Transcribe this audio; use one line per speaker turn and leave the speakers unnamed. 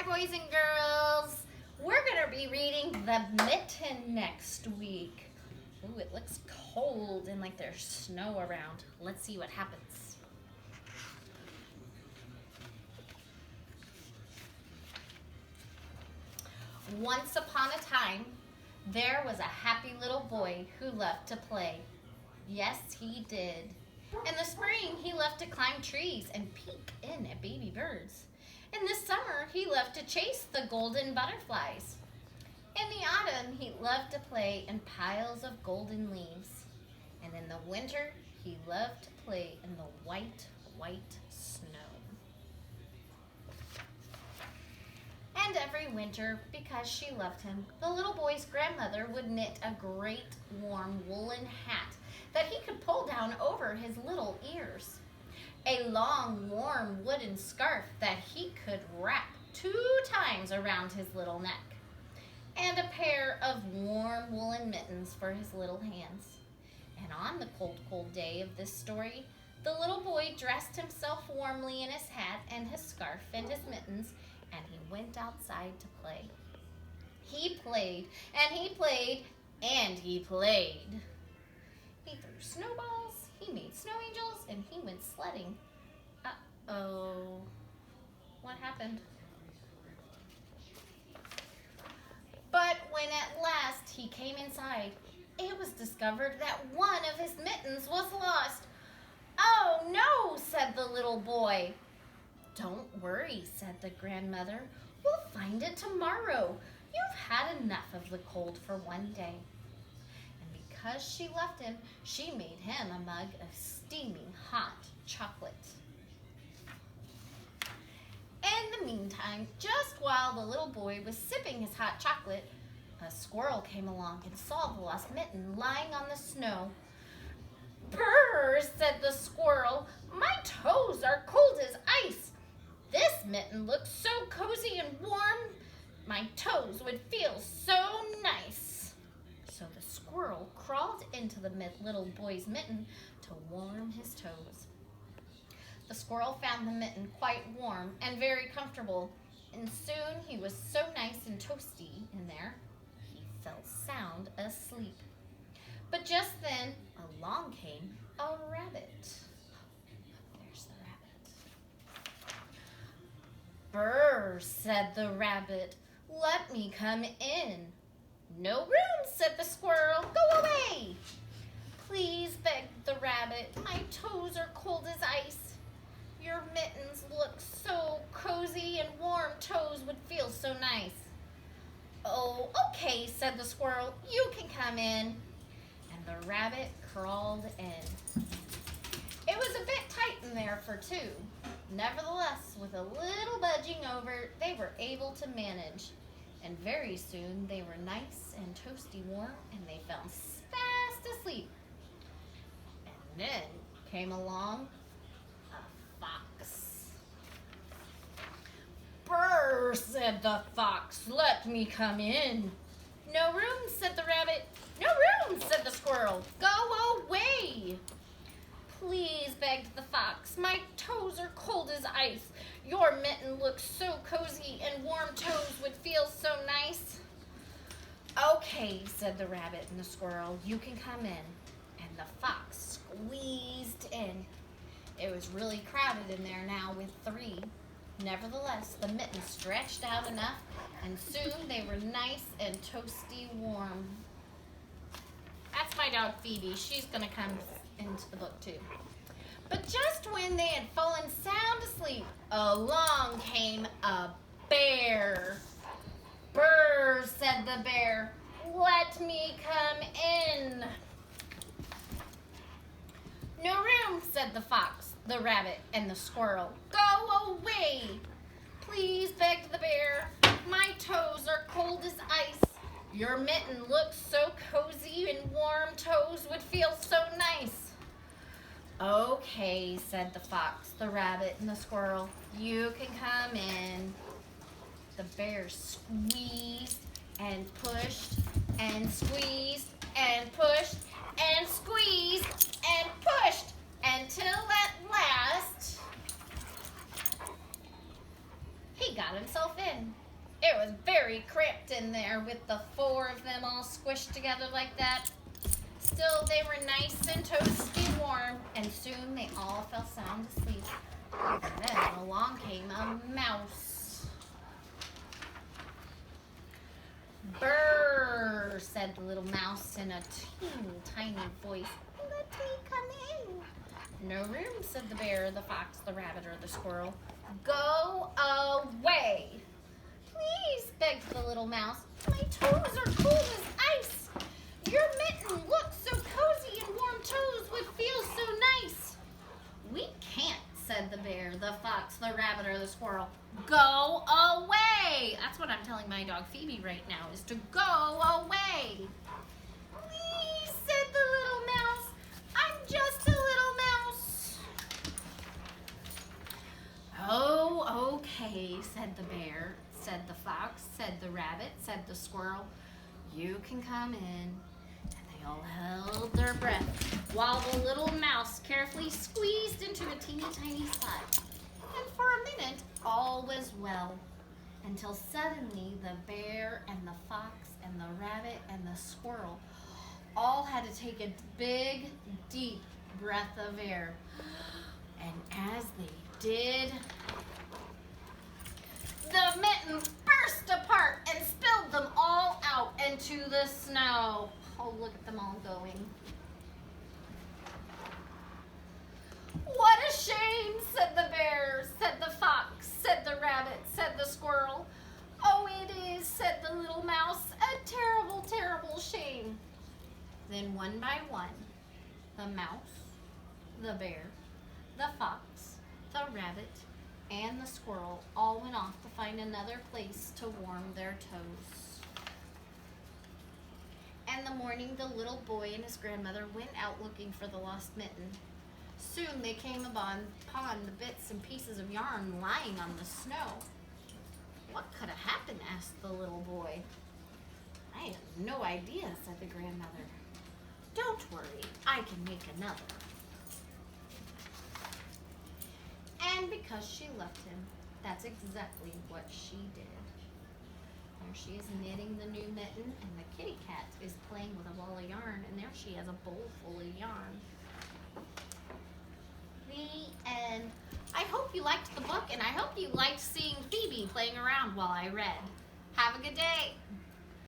boys and girls. We're going to be reading the Mitten next week. Ooh, it looks cold and like there's snow around. Let's see what happens. Once upon a time, there was a happy little boy who loved to play. Yes, he did. In the spring, he loved to climb trees and peek in at baby birds. In the summer, he loved to chase the golden butterflies. In the autumn, he loved to play in piles of golden leaves. And in the winter, he loved to play in the white, white snow. And every winter, because she loved him, the little boy's grandmother would knit a great warm woolen hat that he could pull down over his little ears. A long, warm wooden scarf that he could wrap 2 times around his little neck. And a pair of warm woolen mittens for his little hands. And on the cold, cold day of this story, the little boy dressed himself warmly in his hat and his scarf and his mittens, and he went outside to play. He played, and he played, and he played. He threw snowballs, he made snow angels, and he went sledding. Uh-oh. What happened? But when at last he came inside, it was discovered that one of his mittens was lost. "Oh no," said the little boy. "Don't worry," said the grandmother. "We'll find it tomorrow. You've had enough of the cold for one day." And because she loved him, she made him a mug of steaming hot chocolate. In the meantime, just while the little boy was sipping his hot chocolate, a squirrel came along and saw the lost mitten lying on the snow. "Brrr," said the squirrel, "my toes are cold as ice. This mitten looks so cozy and warm. My toes would feel so nice." So the squirrel crawled into the little boy's mitten to warm his toes. The squirrel found the mitten quite warm and very comfortable, and soon he was so nice and toasty in there, he fell sound asleep. But just then, along came a rabbit. There's the rabbit. "Brrr," said the rabbit, "let me come in." "No room," said the squirrel. "Go away." "Please," begged the rabbit, "my toes are cold as ice. Your mittens look so cozy and warm toes would feel so nice." "Oh, okay," said the squirrel, "you can come in." And the rabbit crawled in. It was a bit tight in there for 2. Nevertheless, with a little budging over, they were able to manage. And very soon they were nice and toasty warm, and they fell fast asleep. And then came along a fox. "Brrr," said the fox, "let me come in." "No room," said the rabbit. "No room," said the squirrel. "Go away." "Please," begged the fox, "my toes are cold as ice. Your mitten looks so cozy and warm toes would feel so nice." "Okay," said the rabbit and the squirrel, "you can come in." And the fox squeezed in. It was really crowded in there now with 3. Nevertheless, the mitten stretched out enough, and soon they were nice and toasty warm. That's my dog Phoebe. She's going to come into the book too. But just when they had fallen sound asleep, along came a bear. "Brrr," said the bear, "let me come in." "No room," said the fox, the rabbit, and the squirrel. "Go away." "Please," begged the bear, "my toes are cold as ice. Your mitten looks so cozy and warm toes would feel so nice." "Okay," said the fox, the rabbit, and the squirrel, "you can come in." The bear squeezed and pushed and squeezed and pushed and squeezed and pushed until at last he got got himself in. It was very cramped in there with the four of them all squished together like that. Still, they were nice and toasty warm, and soon they all fell sound asleep. Then along came a mouse. "Brrr," said the little mouse in a teeny tiny voice. "Let me come in." "No room," said the bear, the fox, the rabbit, or the squirrel. "Go away." "Please," begged the little mouse. "My toes are cold as ice. Your mitten looks so cozy, and warm toes would feel so nice." "We can't," said the bear, the fox, the rabbit, or the squirrel. "Go away." That's what I'm telling my dog Phoebe right now, is to go away. "Please," said the little mouse. "I'm just a little mouse." "Oh, okay," said the bear, said the fox, said the rabbit, said the squirrel. "You can come in." And they all held their breath while the little mouse carefully squeezed into a teeny tiny spot. And for a minute, all was well, until suddenly the bear and the fox and the rabbit and the squirrel all had to take a big, deep breath of air. And as they did, the mitten burst apart and spilled them all out into the snow. Oh, look at them all going. "What a shame," said the bear, said the fox, said the rabbit, said the squirrel. "Oh, it is," said the little mouse, "a terrible, terrible shame." Then one by one, the mouse, the bear, the fox, the rabbit, and the squirrel all went off to find another place to warm their toes. And the morning, the little boy and his grandmother went out looking for the lost mitten. Soon they came upon the bits and pieces of yarn lying on the snow. "What could have happened?" asked the little boy. "I have no idea," said the grandmother. "Don't worry, I can make another." And because she loved him, that's exactly what she did. There she is knitting the new mitten, and the kitty cat is playing with a ball of yarn, and there she has a bowl full of yarn. The end. I hope you liked the book, and I hope you liked seeing Phoebe playing around while I read. Have a good day.